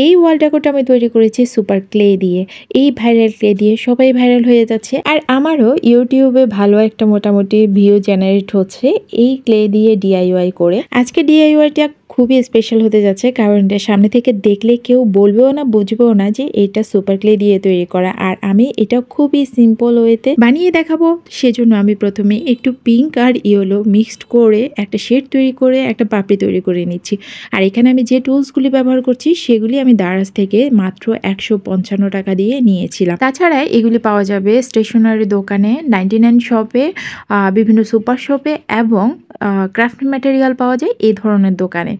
এই ওয়াল ডেকোরটা আমি তৈরি করেছি সুপার ক্লে দিয়ে। এই ভাইরাল ক্লে দিয়ে সবাই ভাইরাল হয়ে যাচ্ছে, আর আমারও ইউটিউবে ভালো একটা মোটামুটি ভিউ জেনারেট হচ্ছে এই ক্লে দিয়ে ডিআইওয়াই করে। আজকে ডিআইওয়াইটা খুবই স্পেশাল হতে যাচ্ছে, কারণ এটা সামনে থেকে দেখলে কেউ বলবেও না, বুঝবেও না যে এটা সুপার ক্লে দিয়ে তৈরি করা। আর আমি এটা খুবই সিম্পল ওয়েতে বানিয়ে দেখাবো। সেজন্য আমি প্রথমে একটু পিঙ্ক আর ইয়েলো মিক্সড করে একটা শেড তৈরি করে একটা পাপড়ি তৈরি করে নিচ্ছি। আর এখানে আমি যে টুলসগুলি ব্যবহার করছি সেগুলি আমি দারাজ থেকে মাত্র 155 টাকা দিয়ে নিয়েছিলাম। তাছাড়া এগুলি পাওয়া যাবে স্টেশনারি দোকানে, 99 শপে, বিভিন্ন সুপার শপে এবং ক্রাফট ম্যাটেরিয়াল পাওয়া যায় এই ধরনের দোকানে।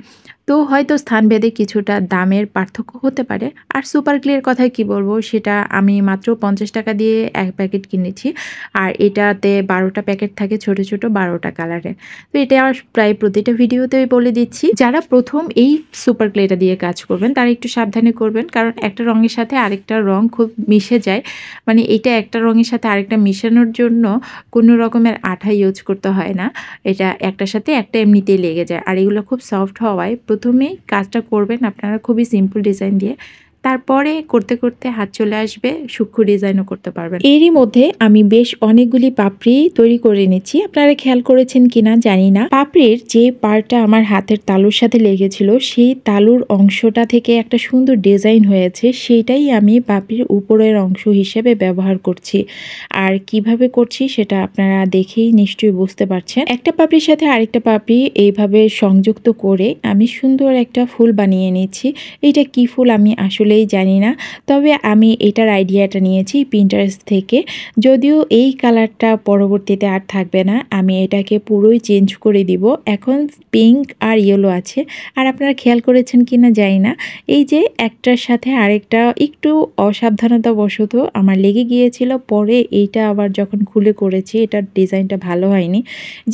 তো হয়তো স্থানভেদে কিছুটা দামের পার্থক্য হতে পারে। আর সুপার ক্লের কথা কি বলবো, সেটা আমি মাত্র 50 টাকা দিয়ে এক প্যাকেট কিনেছি। আর এটাতে 12টা প্যাকেট থাকে, ছোট ছোট 12টা কালারের। তো এটা প্রায় প্রতিটা ভিডিওতেই বলে দিচ্ছি, যারা প্রথম এই সুপার ক্লেটা দিয়ে কাজ করবেন তারা একটু সাবধানে করবেন, কারণ একটা রঙের সাথে আরেকটা রং খুব মিশে যায়। মানে এটা একটা রঙের সাথে আরেকটা মিশানোর জন্য কোনো রকমের আঠা ইউজ করতে হয় না, এটা একটার সাথে একটা এমনিতেই লেগে যায়। আর এগুলো খুব সফট হওয়ায় প্রথমেই কাজটা করবেন আপনারা খুবই সিম্পল ডিজাইন দিয়ে, তারপরে করতে করতে হাত চলে আসবে, সূক্ষ্ম ডিজাইনও করতে পারবেন। এরই মধ্যে আমি বেশ অনেকগুলি পাপড়ি তৈরি করে নিচ্ছি। আপনারা খেয়াল করেছেন কিনা জানি না, পাপড়ির যে পার্টটা আমার হাতের তালুর সাথে লেগেছিল সেই তালুর অংশটা থেকে একটা সুন্দর ডিজাইন হয়েছে, সেটাই আমি পাপড়ির উপরের অংশ হিসেবে ব্যবহার করছি। আর কিভাবে করছি সেটা আপনারা দেখেই নিশ্চয়ই বুঝতে পারছেন। একটা পাপড়ির সাথে আরেকটা পাপড়ি এইভাবে সংযুক্ত করে আমি সুন্দর একটা ফুল বানিয়ে নিচ্ছি। এটা কি ফুল আমি আসলেই জানি না, তবে আমি এটার আইডিয়াটা নিয়েছি পিন্টারেস্ট থেকে। যদিও এই কালারটা পরবর্তীতে আর থাকবে না, আমি এটাকে পুরোই চেঞ্জ করে দিব। এখন পিঙ্ক আর ইয়েলো আছে। আর আপনারা খেয়াল করেছেন কিনা জানি না, এই যে একটার সাথে আরেকটা একটু অসাবধানতাবশত আমার লেগে গিয়েছিল, পরে এইটা আবার যখন খুলে করেছি এটার ডিজাইনটা ভালো হয়নি।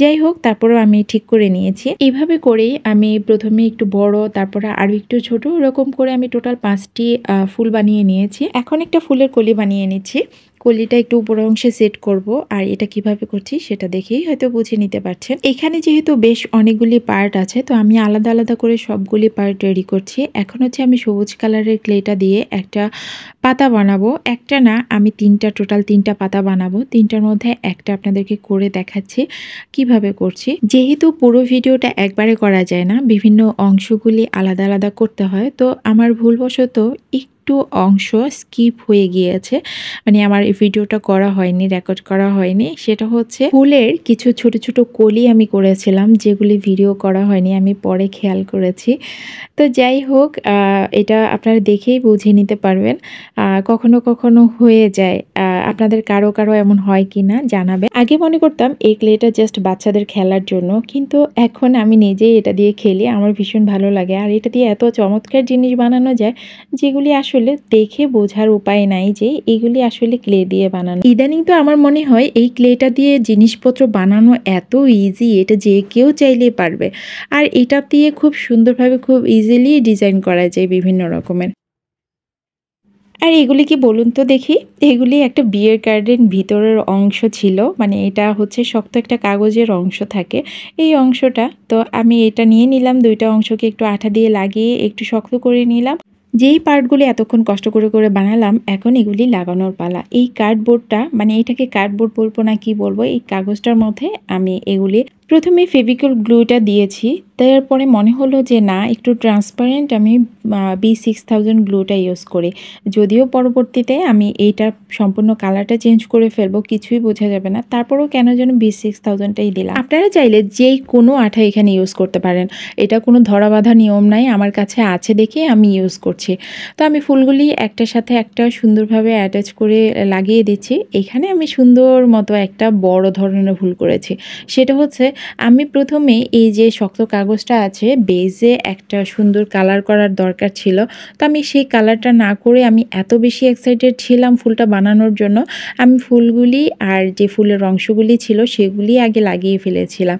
যাই হোক, তারপরেও আমি ঠিক করে নিয়েছি। এইভাবে করেই আমি প্রথমে একটু বড়, তারপরে আরও একটু ছোট, এরকম করে আমি টোটাল 5টি ফুল বানিয়ে নিয়েছি। এখন একটা ফুলের কলি বানিয়ে নিচ্ছি। কলিটা একটু উপর অংশে সেট করব, আর এটা কিভাবে করছি সেটা দেখেই হয়তো বুঝে নিতে পারছেন। এখানে যেহেতু বেশ অনেকগুলি পার্ট আছে, তো আমি আলাদা আলাদা করে সবগুলি পার্ট রেডি করছি। এখন হচ্ছে আমি সবুজ কালারের ক্লেটা দিয়ে একটা পাতা বানাবো। একটা না, আমি টোটাল তিনটা পাতা বানাবো। তিনটার মধ্যে একটা আপনাদেরকে করে দেখাচ্ছি কিভাবে করছি। যেহেতু পুরো ভিডিওটা একবারে করা যায় না, বিভিন্ন অংশগুলি আলাদা আলাদা করতে হয়, তো আমার ভুলবশত একটু অংশ স্কিপ হয়ে গিয়েছে, মানে আমার এই ভিডিওটা করা হয়নি, রেকর্ড করা হয়নি। সেটা হচ্ছে ফুলের কিছু ছোট ছোট কলি আমি করেছিলাম, যেগুলি ভিডিও করা হয়নি, আমি পরে খেয়াল করেছি। তো যাই হোক, এটা আপনারা দেখেই বুঝে নিতে পারবেন। কখনো কখনো হয়ে যায়, আপনাদের কারো কারো এমন হয় কি না জানাবেন। আগে মনে করতাম এই ক্লেটা জাস্ট বাচ্চাদের খেলার জন্য, কিন্তু এখন আমি নিজেই এটা দিয়ে খেলি, আমার ভীষণ ভালো লাগে। আর এটা দিয়ে এত চমৎকার জিনিস বানানো যায় যেগুলি আসলে দেখে বোঝার উপায় নাই যে এগুলি আসলে ক্লে দিয়ে বানানো। ইদানিং তো আমার মনে হয় এই ক্লেটা দিয়ে জিনিসপত্র বানানো এত ইজি, এটা যে কেউ চাইলেই পারবে। আর এটা দিয়ে খুব সুন্দরভাবে খুব ইজিলি ডিজাইন করা যায় বিভিন্ন রকমের। আর এগুলি কি বলুন তো দেখি, এগুলি একটা বিয়ের কার্ডের ভিতরের অংশ ছিল, মানে এটা হচ্ছে শক্ত একটা কাগজের অংশ থাকে, এই অংশটা। তো আমি এটা নিয়ে নিলাম, দুইটা অংশকে একটু আঠা দিয়ে লাগিয়ে একটু শক্ত করে নিলাম। যেই পার্টগুলি এতক্ষণ কষ্ট করে করে বানালাম, এখন এগুলি লাগানোর পালা। এই কার্ডবোর্ডটা, মানে এটাকে কার্ডবোর্ড বলবো না কি বলবো, এই কাগজটার মধ্যে আমি এগুলি প্রথমে ফেভিকল গ্লুটা দিয়েছি। তারপরে মনে হলো যে না, একটু ট্রান্সপারেন্ট আমি B6000 গ্লুটা ইউজ করি। যদিও পরবর্তীতে আমি এইটার সম্পূর্ণ কালারটা চেঞ্জ করে ফেলবো, কিছুই বোঝা যাবে না, তারপরেও কেন যেন B6000টাই দিলাম। আপনারা চাইলে যেই কোনো আঠা এখানে ইউজ করতে পারেন, এটা কোনো ধরা বাঁধা নিয়ম নাই, আমার কাছে আছে দেখে আমি ইউজ করছি। তো আমি ফুলগুলি একটার সাথে একটা সুন্দরভাবে অ্যাটাচ করে লাগিয়ে দিচ্ছি। এখানে আমি সুন্দর মতো একটা বড় ধরনের ভুল করেছি, সেটা হচ্ছে আমি প্রথমে এই যে শক্ত কাগজটা আছে, বেজে একটা সুন্দর কালার করার দরকার ছিল, তো আমি সেই কালারটা না করে আমি এত বেশি এক্সাইটেড ছিলাম ফুলটা বানানোর জন্য, আমি ফুলগুলি আর যে ফুলের অংশগুলি ছিল সেগুলি আগে লাগিয়ে ফেলেছিলাম।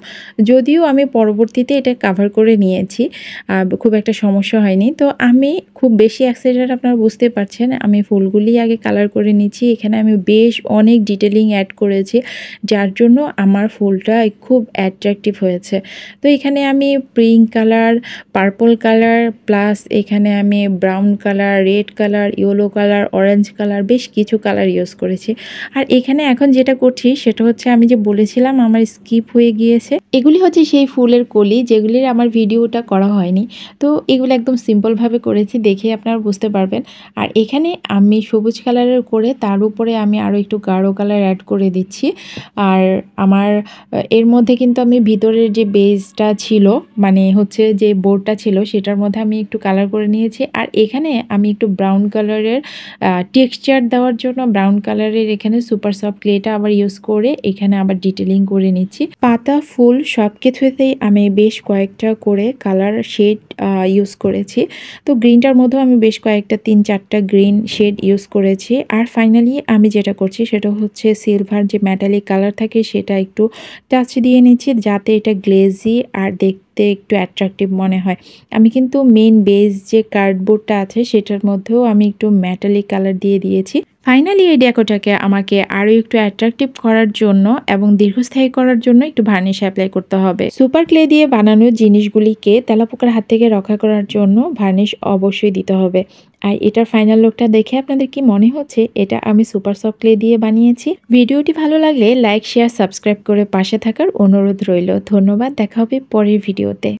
যদিও আমি পরবর্তীতে এটা কাভার করে নিয়েছি, খুব একটা সমস্যা হয়নি। তো আমি খুব বেশি এক্সাইটেড, আপনারা বুঝতে পারছেন, আমি ফুলগুলি আগে কালার করে নিচ্ছি। এখানে আমি বেশ অনেক ডিটেলিং অ্যাড করেছি, যার জন্য আমার ফুলটা খুব অ্যাট্রাকটিভ হয়েছে। তো এখানে আমি pink colour, purple colour plus এখানে আমি brown colour, red colour, yellow colour, orange colour বেশ কিছু কালার ইউজ করেছি। আর এখানে এখন যেটা করছি সেটা হচ্ছে আমি যে বলেছিলাম আমার স্কিপ হয়ে গিয়েছে, এগুলি হচ্ছে সেই ফুলের কলি যেগুলির আমার ভিডিওটা করা হয়নি। তো এগুলো একদম সিম্পলভাবে করেছি, দেখে আপনারা বুঝতে পারবেন। আর এখানে আমি সবুজ কালারের করে তার উপরে আমি আরও একটু গাঢ় কালার অ্যাড করে দিচ্ছি। আর আমার এর মধ্যে কিন্তু আমি ভিতরের যে বেসটা ছিল মানে হচ্ছে যে বোর্ডটা ছিল সেটার মধ্যে আমি একটু কালার করে নিয়েছি। আর এখানে আমি একটু ব্রাউন কালারের টেক্সচার দেওয়ার জন্য ব্রাউন কালারের এখানে সুপার সফট ক্লেটা আবার ইউজ করে এখানে আবার ডিটেলিং করে নিচ্ছি। পাতা ফুল সব কিছুতেই আমি বেশ কয়েকটা করে কালার শেড ইউজ করেছি। তো গ্রিনটার মধ্যেও আমি বেশ কয়েকটা 3-4টা গ্রিন শেড ইউজ করেছি। আর ফাইনালি আমি যেটা করছি সেটা হচ্ছে সিলভার যে মেটালিক কালার থাকে সেটা একটু টাচ দিয়ে নিচ্ছি যাতে এটা গ্লেজি আর দেখতে একটু অ্যাট্রাকটিভ মনে হয়। আমি কিন্তু মেইন বেস যে কার্ডবোর্ডটা আছে সেটার মধ্যেও আমি একটু মেটালিক কালার দিয়ে দিয়েছি। ফাইনালি এই ডেকোটাকে আমাকে আরও একটু অ্যাট্রাকটিভ করার জন্য এবং দীর্ঘস্থায়ী করার জন্য একটু ভার্নিশ অ্যাপ্লাই করতে হবে। সুপার ক্লে দিয়ে বানানো জিনিসগুলিকে তেলাপোকার হাত থেকে রক্ষা করার জন্য ভার্নিশ অবশ্যই দিতে হবে। আর এটার ফাইনাল লুকটা দেখে আপনাদের কি মনে হচ্ছে এটা আমি সুপার সফট ক্লে দিয়ে বানিয়েছি? ভিডিওটি ভালো লাগলে লাইক, শেয়ার, সাবস্ক্রাইব করে পাশে থাকার অনুরোধ রইল। ধন্যবাদ, দেখা হবে পরের ভিডিওতে।